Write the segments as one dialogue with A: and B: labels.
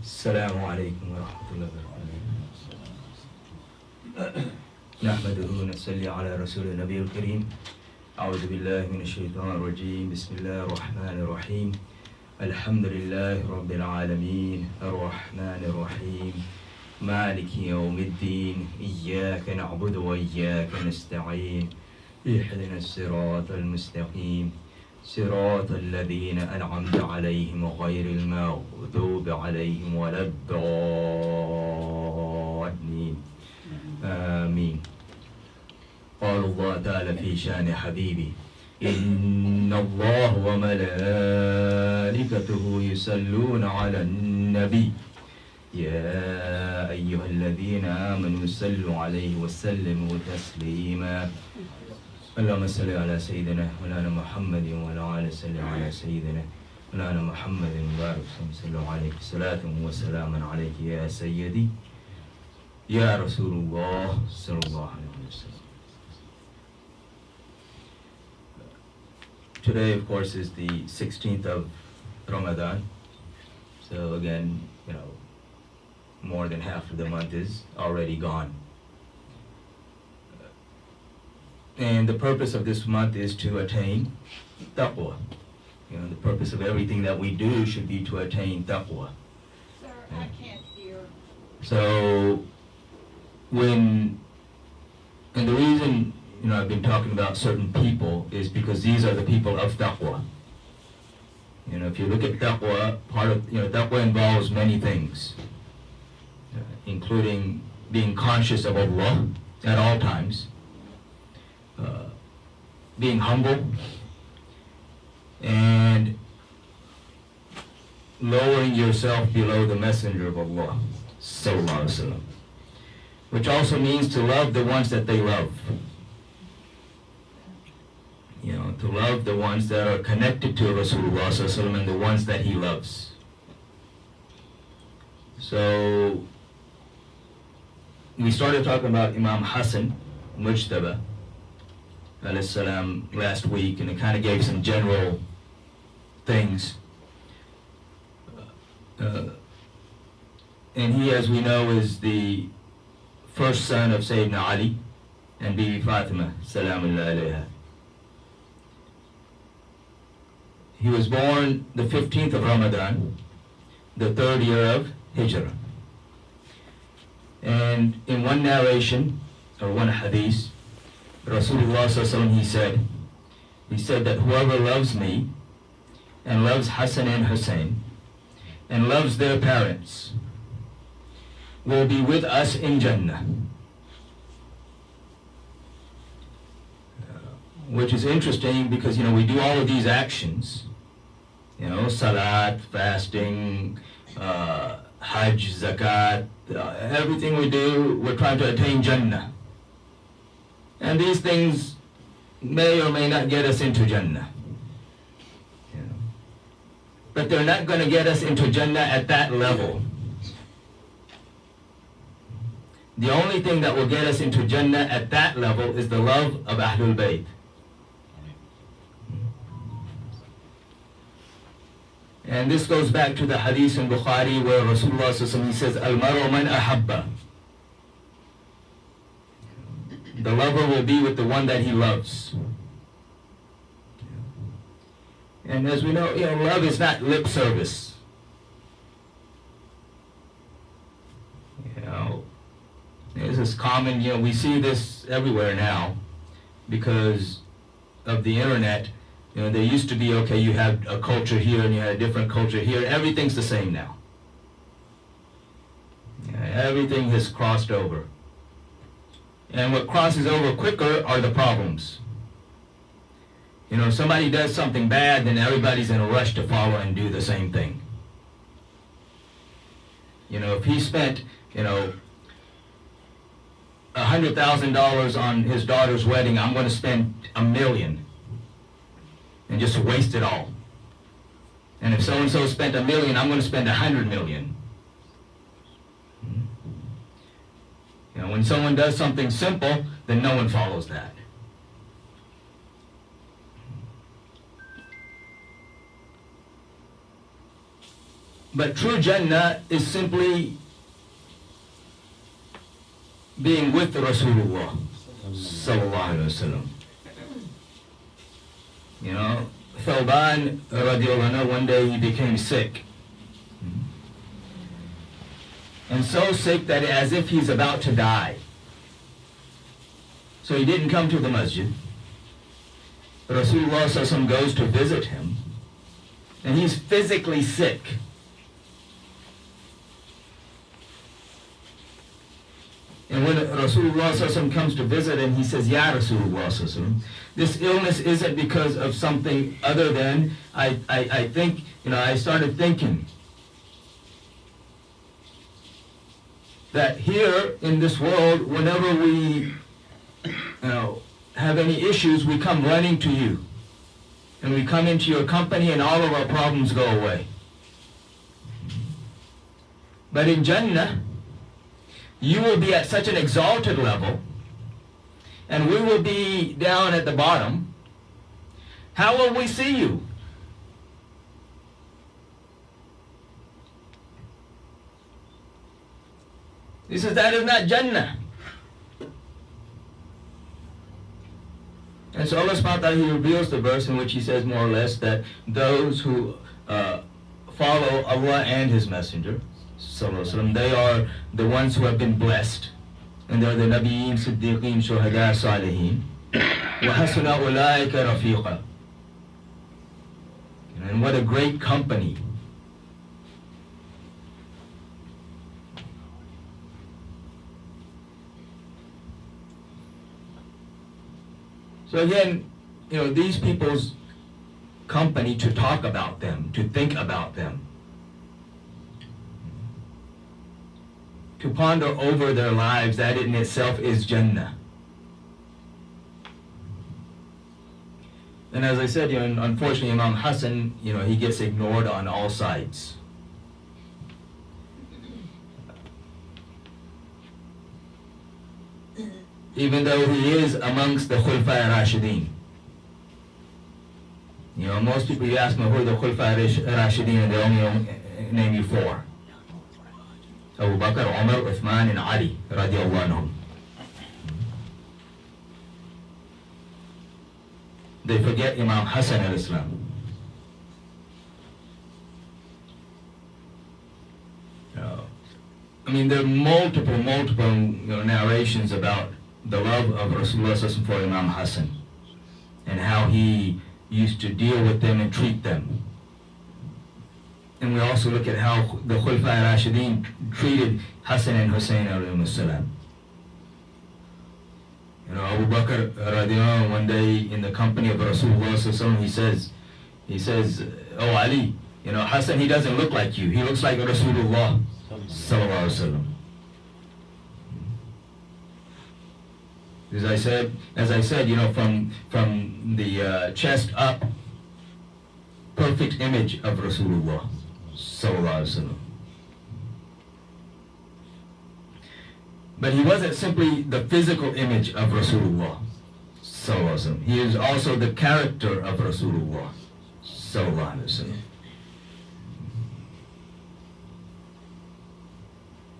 A: السلام عليكم ورحمة الله وبركاته. نحمده ونصلي على رسول النبي الكريم. أعوذ بالله من الشيطان الرجيم. بسم الله الرحمن الرحيم. الحمد لله رب العالمين الرحمن الرحيم مالك يوم الدين إياك نعبد وإياك نستعين اهدنا الصراط المستقيم صراط الذين أنعمت عليهم غير المغضوب عليهم ولا الضالين آمين. قال الله تعالى في شان حبيبي إن الله وملائكته يصلون على النبي يا أيها الذين آمنوا صلوا عليه وسلموا تسليما. اللهم صل على سيدنا مولانا محمد وعلى آله وسلم على سيدنا مولانا محمد وبارك وسلم عليك صلاة وسلاما عليك يا سيدي يا رسول الله صلى الله عليه وسلم. Today, of course, is the 16th of Ramadan. So again, more than half of the month is already gone. And the purpose of this month is to attain taqwa. The purpose of everything that we do should be to attain taqwa.
B: Sir, I can't hear.
A: So, and the reason, I've been talking about certain people is because these are the people of taqwa. If you look at taqwa, taqwa involves many things, including being conscious of Allah at all times, being humble, and lowering yourself below the messenger of Allah, sallallahu alaihi wasallam, which also means to love the ones that they love. To love the ones that are connected to Rasulullah sallallahu alaihi wasallam and the ones that he loves. So, we started talking about Imam Hasan AS last week, and it kind of gave some general things. And he, as we know, is the first son of Sayyidina Ali and Bibi Fatima, salamullah alayha. He was born the 15th of Ramadan, the 3rd year of Hijrah. And in one narration, or one hadith, Rasulullah sallallahu alaihi wasallam, he said that whoever loves me and loves Hassan and Hussein and loves their parents will be with us in Jannah. Which is interesting because, we do all of these actions, salat, fasting, hajj, zakat, everything we do, we're trying to attain Jannah. And these things may or may not get us into Jannah. But they're not going to get us into Jannah at that level. The only thing that will get us into Jannah at that level is the love of Ahlul Bayt. And this goes back to the hadith in Bukhari where Rasulullah sallallahu alaihi wasallam says, Al-maru man ahabba. The lover will be with the one that he loves. And as we know, love is not lip service. This is common, we see this everywhere now because of the internet. There used to be, you had a culture here and you had a different culture here. Everything's the same now. Everything has crossed over. And what crosses over quicker are the problems. If somebody does something bad, then everybody's in a rush to follow and do the same thing. If he spent, $100,000 on his daughter's wedding, I'm going to spend $1 million and just waste it all. And if so-and-so spent $1 million, I'm going to spend $100 million. When someone does something simple, then no one follows that. But true Jannah is simply being with Rasulullah sallallahu alaihi wasallam. You know, Thawban radiallahu anhu, one day he became sick. And so sick that as if he's about to die. So he didn't come to the masjid. Rasulullah sallallahu alaihi wasallam goes to visit him, and he's physically sick. And when Rasulullah sallallahu alaihi wasallam comes to visit him, he says, Ya Rasulullah sallallahu alaihi wasallam, this illness isn't because of something other than, I think, I started thinking that here in this world, whenever we have any issues, we come running to you. And we come into your company and all of our problems go away. But in Jannah, you will be at such an exalted level, and we will be down at the bottom. How will we see you? He says, that is not Jannah. And so Allah subhanahu wa ta'ala, He reveals the verse in which He says more or less that those who follow Allah and His Messenger, sallallahu alaihi wasallam, they are the ones who have been blessed. And they're the Nabiyyin, Siddiqeen, Shuhada, Salihin. وَحَسُنَ أُولَٰئِكَ رَفِيقًا. And what a great company. So again, these people's company, to talk about them, to think about them, to ponder over their lives, that in itself is Jannah. And as I said, unfortunately, Imam Hasan, he gets ignored on all sides. Even though he is amongst the Khulfa Rashideen. Most people, you ask me who are the Khulfa Rashideen, and they only name you four. Abu Bakr, Umar, Uthman, and Ali, radiallahu anhum. They forget Imam Hasan AS. There are multiple narrations about the love of Rasulullah for Imam Hasan, and how he used to deal with them and treat them. And we also look at how the Khulfa Rashideen treated Hassan and Hussein alayhim salam. Abu Bakr radiallahu anhu, one day in the company of Rasulullah he says, oh Ali, Hassan, he doesn't look like you. He looks like Rasulullah sallallahu alaihi wasallam. As I said, from the chest up, perfect image of Rasulullah sallallahu alaihi wasallam. But he wasn't simply the physical image of Rasulullah sallallahu alaihi wasallam. He is also the character of Rasulullah sallallahu alaihi wasallam.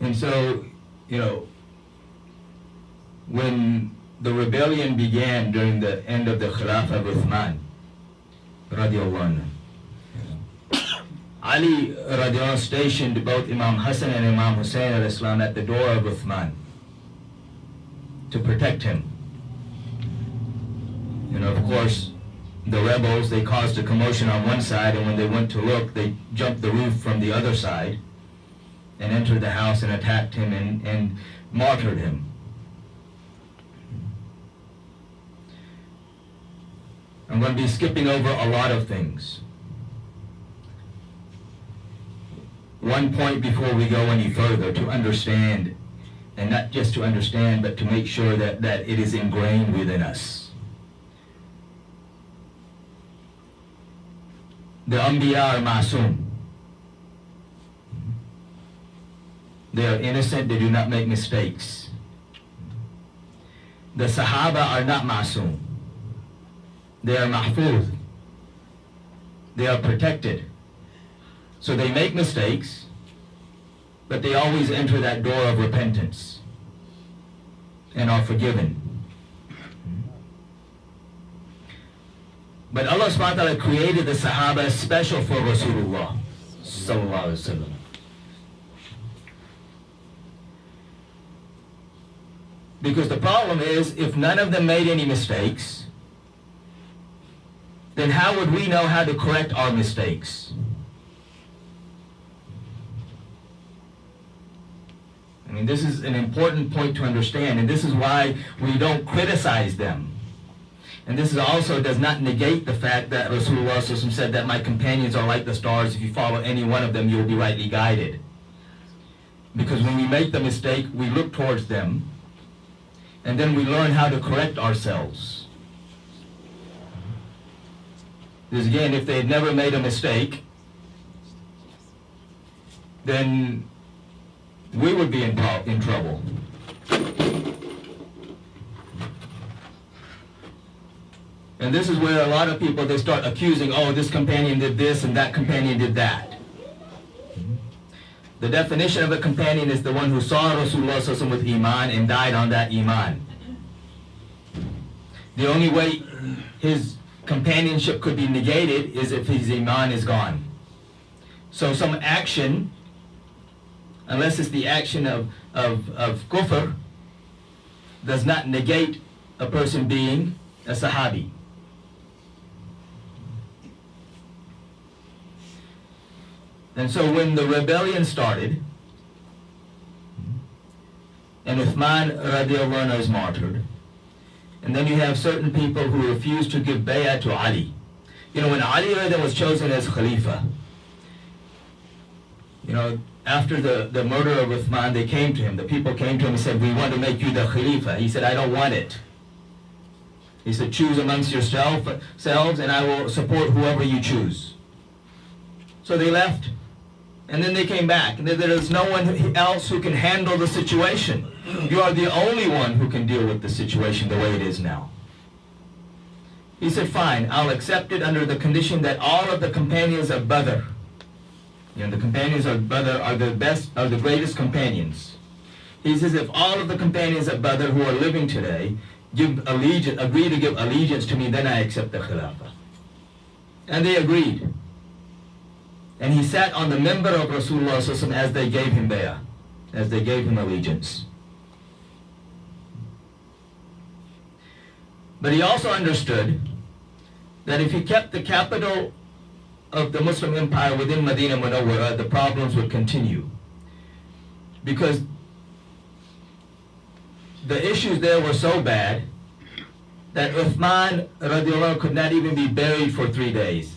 A: And so, when the rebellion began during the end of the Khilafah of Uthman, radiallahu anhu, Ali radiallahu anhu stationed both Imam Hassan and Imam Hussein al-Islam at the door of Uthman to protect him. Of course, the rebels, they caused a commotion on one side, and when they went to look, they jumped the roof from the other side and entered the house and attacked him and martyred him. I'm going to be skipping over a lot of things. One point before we go any further, to understand, and not just to understand, but to make sure that it is ingrained within us. The Anbiya are Ma'soom. They are innocent, they do not make mistakes. The Sahaba are not Ma'soom. They are mahfuz. They are protected. So they make mistakes, but they always enter that door of repentance and are forgiven. But Allah subhanahu wa ta'ala created the Sahaba special for Rasulullah sallallahu alaihi wasallam. Because the problem is, if none of them made any mistakes, then how would we know how to correct our mistakes? I mean, this is an important point to understand, and this is why we don't criticize them. And this is also does not negate the fact that Rasulullah said that my companions are like the stars. If you follow any one of them, you will be rightly guided. Because when we make the mistake, we look towards them, and then we learn how to correct ourselves. Because again, if they had never made a mistake, then we would be in trouble. And this is where a lot of people, they start accusing, oh, this companion did this and that companion did that. The definition of a companion is the one who saw Rasulullah with Iman and died on that Iman. The only way his companionship could be negated is if his Iman is gone. So some action, unless it's the action of kufr, does not negate a person being a Sahabi. And so when the rebellion started, and Uthman radiallahu anhu is martyred, and then you have certain people who refused to give bay'ah to Ali. You know, when Ali was chosen as Khalifa, you know, after the murder of Uthman, they came to him. The people came to him and said, we want to make you the Khalifa. He said, I don't want it. He said, choose amongst yourselves and I will support whoever you choose. So they left. And then they came back. And there is no one else who can handle the situation. You are the only one who can deal with the situation the way it is now. He said, fine, I'll accept it under the condition that all of the companions of Badr, you know, the companions of Badr are the greatest companions. He says, if all of the companions of Badr who are living today agree to give allegiance to me, then I accept the Khilafah. And they agreed. And he sat on the minbar of Rasulullah as they gave him bay'ah, as they gave him allegiance. But he also understood that if he kept the capital of the Muslim empire within Medina Munawwara, the problems would continue. Because the issues there were so bad that Uthman radiallahu anhu could not even be buried for 3 days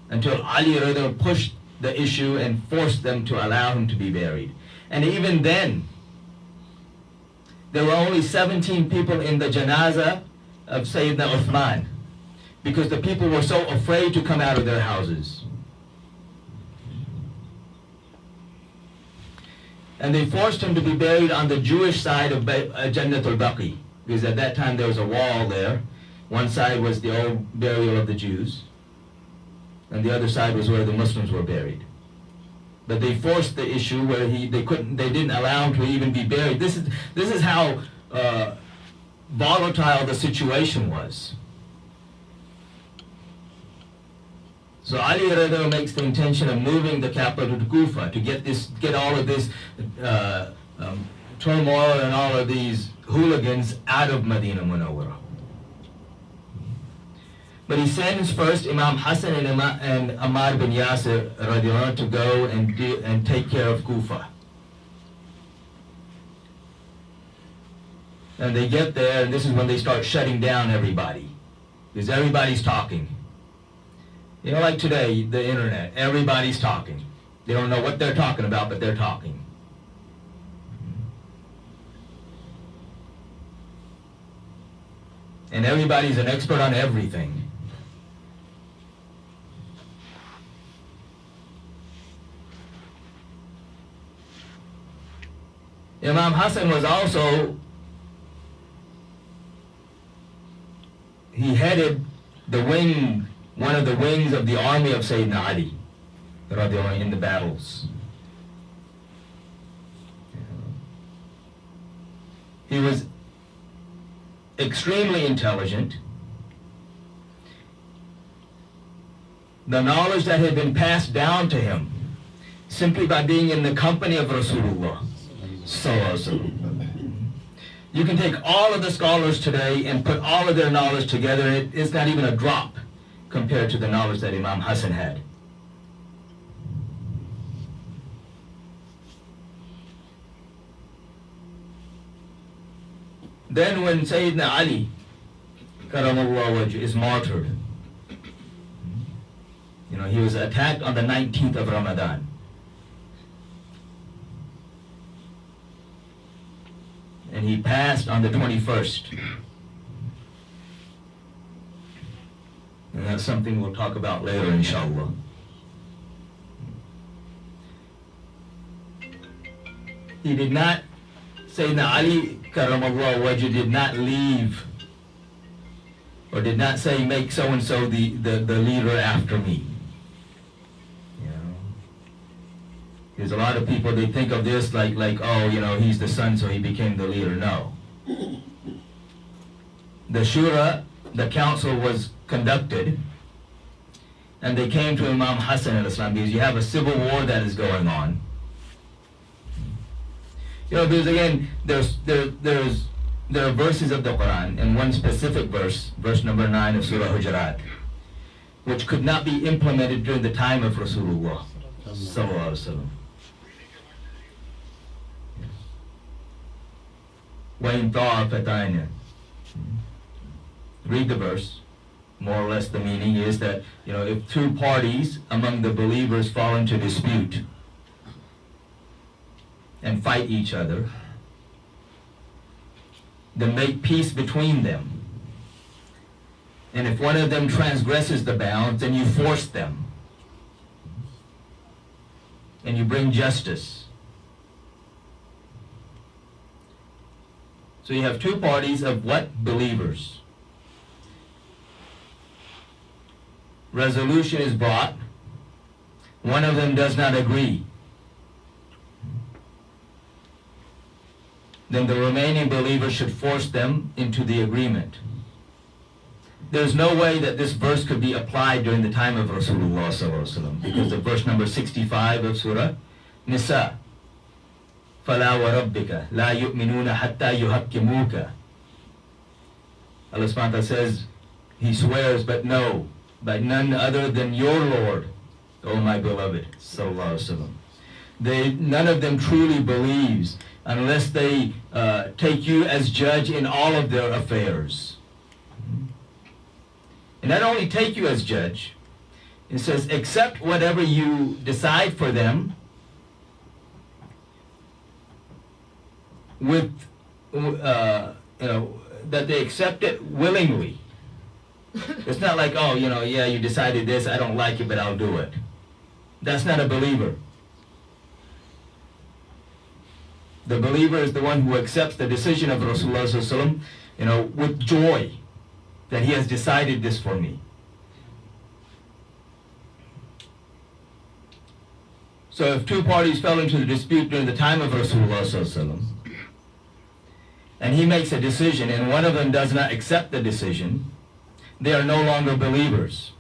A: until Ali radiallahu anhu pushed the issue and forced them to allow him to be buried. And even then, there were only 17 people in the janazah of Sayyidina Uthman, because the people were so afraid to come out of their houses. And they forced him to be buried on the Jewish side of Jannatul Baqi, because at that time there was a wall there. One side was the old burial of the Jews, and the other side was where the Muslims were buried. But they forced the issue where they didn't allow him to even be buried. This is how volatile the situation was. So Ali radiallahu makes the intention of moving the capital to Kufa to get all of this turmoil and all of these hooligans out of Medina Munawwara. But he sends first Imam Hasan and Ammar bin Yasir radiallahu to go and take care of Kufa. And they get there, and this is when they start shutting down everybody, because everybody's talking. You know, like today, the internet, everybody's talking. They don't know what they're talking about, but they're talking. And everybody's an expert on everything. Imam Hasan was also, he headed the wing, one of the wings of the army of Sayyidina Ali. radiallahu anhu, in the battles. He was extremely intelligent. The knowledge that had been passed down to him simply by being in the company of Rasulullah sallallahu alaihi wasallam. You can take all of the scholars today and put all of their knowledge together. It's not even a drop compared to the knowledge that Imam Hasan had. Then when Sayyidina Ali Karamallahu wajh is martyred, he was attacked on the 19th of Ramadan. And he passed on the 21st. And that's something we'll talk about later, inshallah. He did not, Sayyidina Ali Karamallahu wajh did not leave, or did not say, make so-and-so the leader after me. There's a lot of people, they think of this like, oh, he's the son, so he became the leader. No. The shura, the council was conducted, and they came to Imam Hasan AS because you have a civil war that is going on. There are verses of the Quran, and one specific verse, verse number 9 of Surah Hujurat, which could not be implemented during the time of Rasulullah sallallahu alaihi wasallam. وَإِن طَائِفَتَانِ. Read the verse. More or less the meaning is that, if two parties among the believers fall into dispute and fight each other, then make peace between them. And if one of them transgresses the bounds, then you force them. And you bring justice. So you have two parties of what? Believers. Resolution is brought. One of them does not agree. Then the remaining believers should force them into the agreement. There's no way that this verse could be applied during the time of Rasulullah sallallahu alaihi wasallam, because of verse number 65 of Surah Nisa. فَلَا وَرَبِّكَ لَا يُؤْمِنُونَ حَتَّى يُحَكِّمُوكَ. Allah subhanahu wa ta'ala says, He swears, but no, by none other than your Lord, O my beloved sallallahu alaihi wasallam. None of them truly believes unless they take you as judge in all of their affairs. And not only take you as judge, it says, accept whatever you decide for them with, that they accept it willingly. It's not like, oh, yeah, you decided this, I don't like it, but I'll do it. That's not a believer. The believer is the one who accepts the decision of Rasulullah sallallahu alaihi wasallam, with joy that he has decided this for me. So if two parties fell into the dispute during the time of Rasulullah sallallahu alaihi wasallam, and he makes a decision and one of them does not accept the decision, they are no longer believers.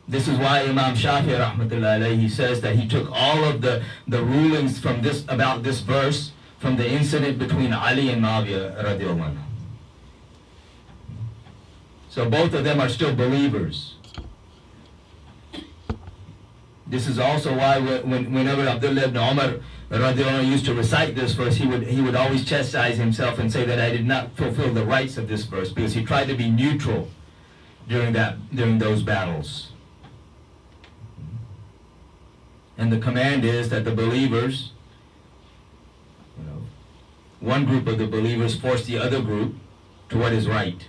A: This is why Imam Shafi'i rahmatullahi alayhi says that he took all of the rulings from about this verse from the incident between Ali and Muawiyah radiallahu anhu. So both of them are still believers. This is also why whenever Abdullah ibn Umar radiallahu anhu used to recite this verse, he would always chastise himself and say that I did not fulfill the rights of this verse, because he tried to be neutral during those battles. And the command is that the believers, one group of the believers force the other group to what is right.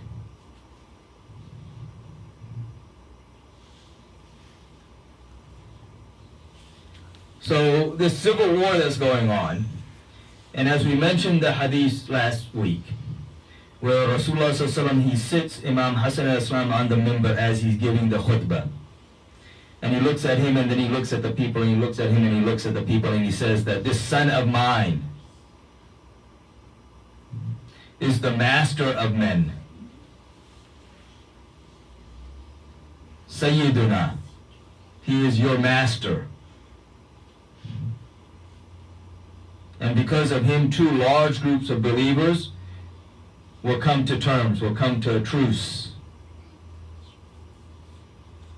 A: So this civil war that's going on, and as we mentioned the hadith last week, where Rasulullah sallallahu alaihi wasallam, he sits Imam Hasan AS on the minbar as he's giving the khutbah. And he looks at him, and then he looks at the people, and he looks at him, and he looks at the people, and he says that this son of mine is the master of men. Sayyiduna, he is your master. And because of him, two large groups of believers will come to terms, will come to a truce.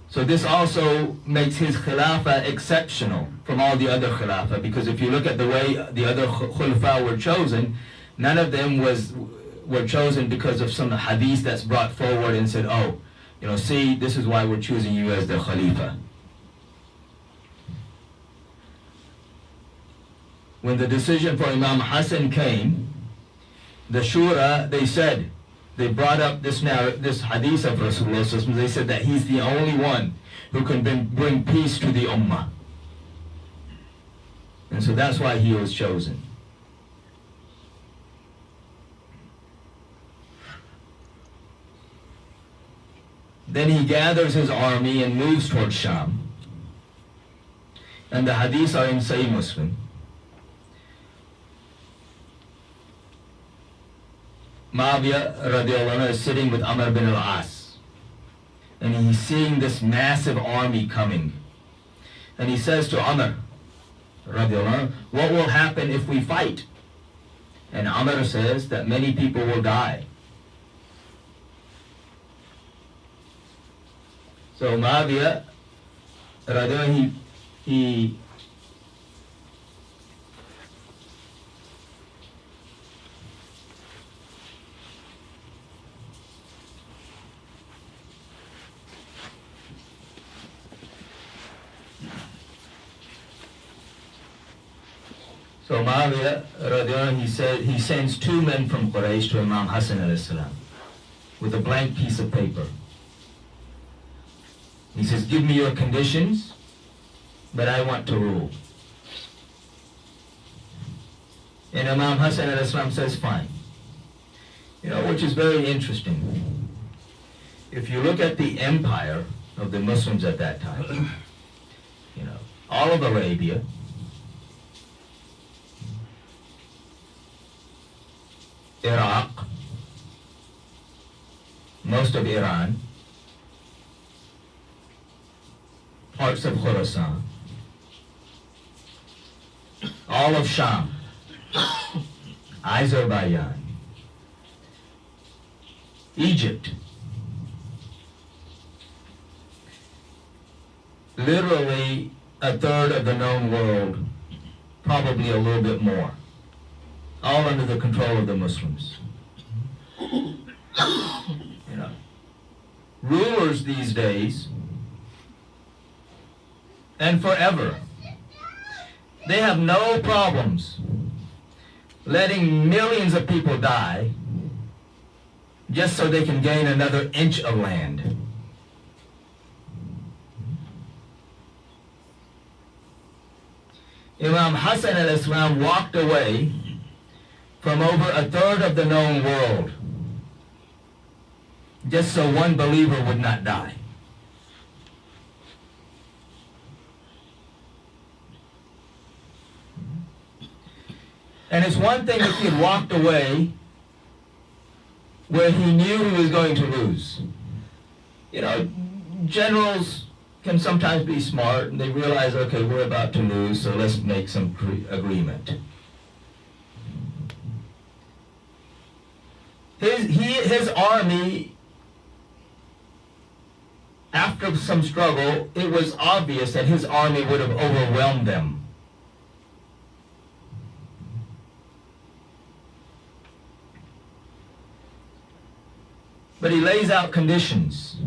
A: So this also makes his khilafah exceptional from all the other khilafah, because if you look at the way the other khulafah were chosen, none of them were chosen because of some hadith that's brought forward and said, oh, see, this is why we're choosing you as the khalifa. When the decision for Imam Hasan came, the Shura, they brought up this hadith of Rasulullah. They said that he's the only one who can bring peace to the ummah. And so that's why he was chosen. Then he gathers his army and moves towards Sham. And the hadiths are in Sahih Muslim. Muawiyah radiallahu anhu is sitting with Amr bin al-As, and he's seeing this massive army coming, and he says to Amr radiallahu anhu, what will happen if we fight? And Amr says that many people will die. So Muawiyah radiallahu anhu, So Muawiyah radiallahu anhu, he sends two men from Quraysh to Imam Hasan AS with a blank piece of paper. He says, give me your conditions, but I want to rule. And Imam Hasan AS says, fine. Which is very interesting. If you look at the empire of the Muslims at that time, all of Arabia, Iraq, most of Iran, parts of Khorasan, all of Sham, Azerbaijan, Egypt, literally a third of the known world, probably a little bit more, all under the control of the Muslims. Rulers these days, and forever, they have no problems letting millions of people die just so they can gain another inch of land. Imam Hasan AS walked away from over a third of the known world just so one believer would not die. And it's one thing if he had walked away where he knew he was going to lose. Generals can sometimes be smart and they realize, okay, we're about to lose, so let's make some agreement. His army, after some struggle, it was obvious that his army would have overwhelmed them. But he lays out conditions.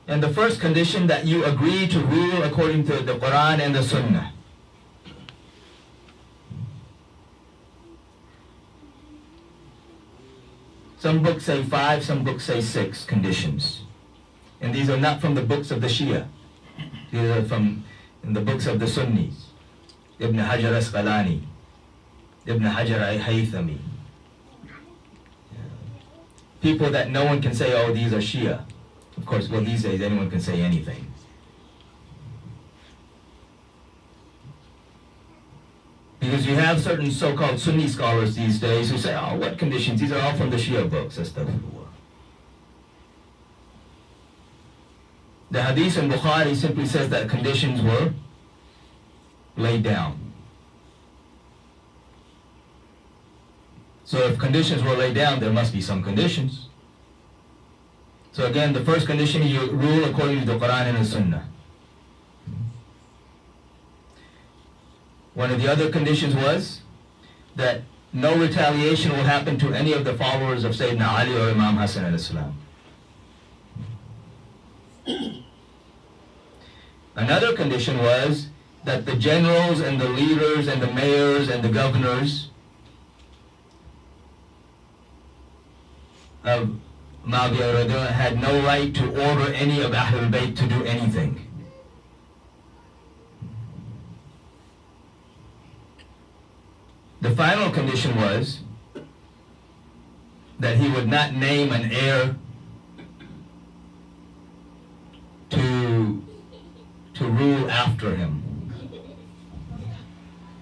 A: And the first condition, that you agree to rule according to the Quran and the Sunnah. Some books say 5, some books say 6 conditions. And these are not from the books of the Shia. These are from the books of the Sunnis. Ibn Hajar Asqalani, Ibn Hajar al-Haythami. People that no one can say, oh, these are Shia. Of course, well, these days anyone can say anything. Because you have certain so-called Sunni scholars these days who say, oh, what conditions? These are all from the Shia books. Astaghfirullah. The hadith in Bukhari simply says that conditions were laid down. So if conditions were laid down, there must be some conditions. So again, the first condition, you rule according to the Quran and the Sunnah. One of the other conditions was that no retaliation will happen to any of the followers of Sayyidina Ali or Imam Hasan AS. Another condition was that the generals and the leaders and the mayors and the governors of Muawiyah had no right to order any of Ahlul Bayt to do anything. The final condition was that he would not name an heir to rule after him,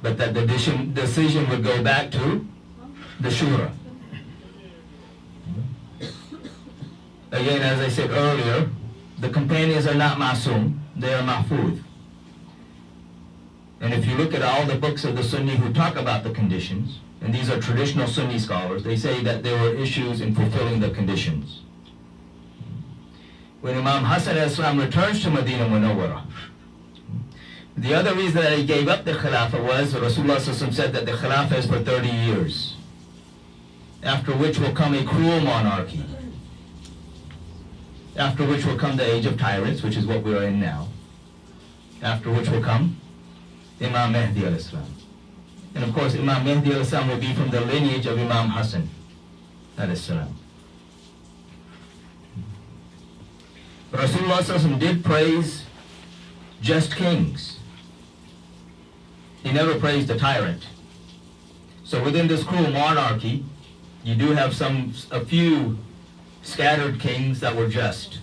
A: but that the decision would go back to the Shura. Again, as I said earlier, the companions are not ma'soom, they are mahfuz. And if you look at all the books of the Sunni who talk about the conditions, and these are traditional Sunni scholars, they say that there were issues in fulfilling the conditions. When Imam Hasan AS returns to Medina Munawwara, the other reason that he gave up the Khilafah was Rasulullah said that the Khilafah is for 30 years, after which will come a cruel monarchy, after which will come the age of tyrants, which is what we are in now, after which will come Imam Mahdi al-Islam. And of course, Imam Mahdi al-Islam will be from the lineage of Imam Hasan al-Islam. Rasulullah did praise just kings. He never praised a tyrant. So within this cruel monarchy, you do have a few scattered kings that were just.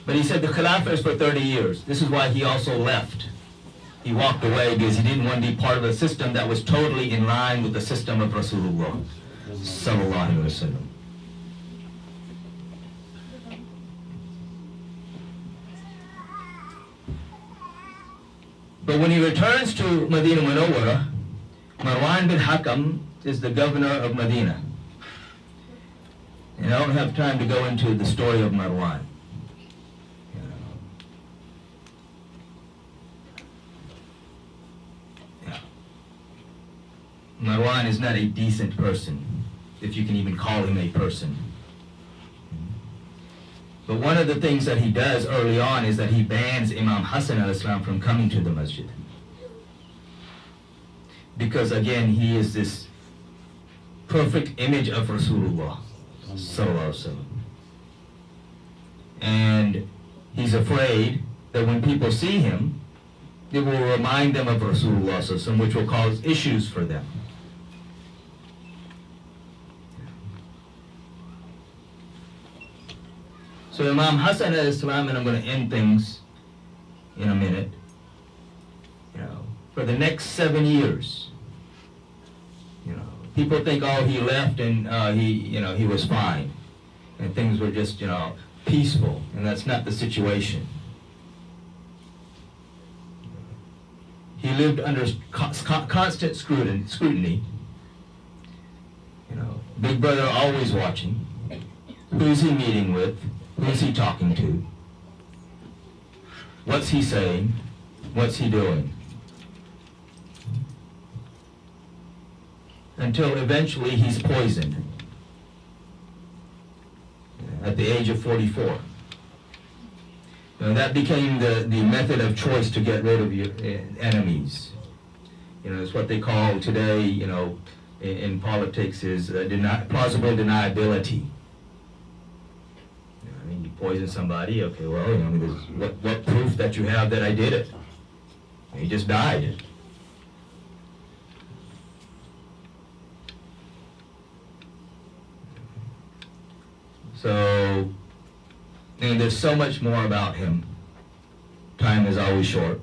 A: But he said the Khilafah is for 30 years. This is why he also left. He walked away because he didn't want to be part of a system that was totally in line with the system of Rasulullah sallallahu alaihi wasallam. But when he returns to Medina Munawwara, Marwan bin Hakam is the governor of Medina. And I don't have time to go into the story of Marwan. Marwan is not a decent person, if you can even call him a person. But one of the things that he does early on is that he bans Imam Hasan al-Islam from coming to the masjid. Because again, he is this perfect image of Rasulullah sallallahu alaihi wasallam. And he's afraid that when people see him, it will remind them of Rasulullah sallallahu alaihi wasallam, which will cause issues for them. So Imam Hasan al-Islam, and I'm going to end things in a minute, for the next 7 years, people think, oh, he left and he was fine, and things were just, peaceful, and that's not the situation. He lived under constant scrutiny. Big brother always watching. Who's he meeting with? Who's he talking to? What's he saying? What's he doing? Until eventually he's poisoned at the age of 44. That became the method of choice to get rid of your enemies. It's what they call today, in politics is plausible deniability. You poison somebody, okay, well, what proof that you have that I did it? He just died. So, and there's so much more about him. Time is always short.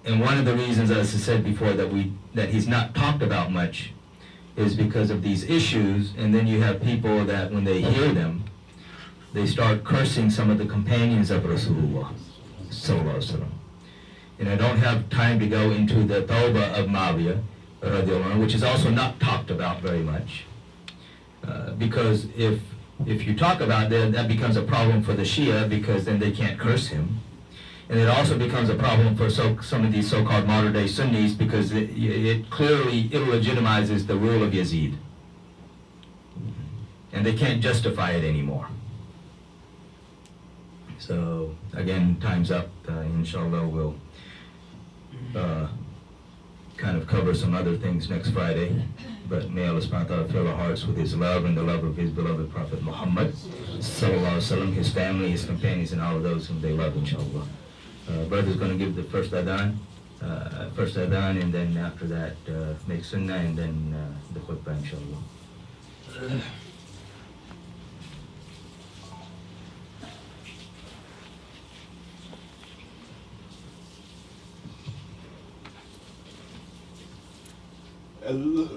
A: And one of the reasons, as I said before, that he's not talked about much is because of these issues, and then you have people that when they hear them, they start cursing some of the companions of Rasulullah sallallahu alaihi wasallam. And I don't have time to go into the tawbah of Mawiyah, radiallahu anhu, which is also not talked about very much. Because if you talk about that, that becomes a problem for the Shia, because then they can't curse him. And it also becomes a problem for some of these so-called modern-day Sunnis, because it clearly illegitimizes the rule of Yazid. And they can't justify it anymore. So, again, time's up. Inshallah, we'll kind of cover some other things next Friday. But may Allah subhanahu wa ta'ala fill our hearts with His love and the love of His beloved Prophet Muhammad sallallahu alaihi wasallam, his family, his companions, and all of those whom they love, inshallah. Brother's going to give the first adhan, and then after that make sunnah, and then the khutbah, inshallah.
C: Allah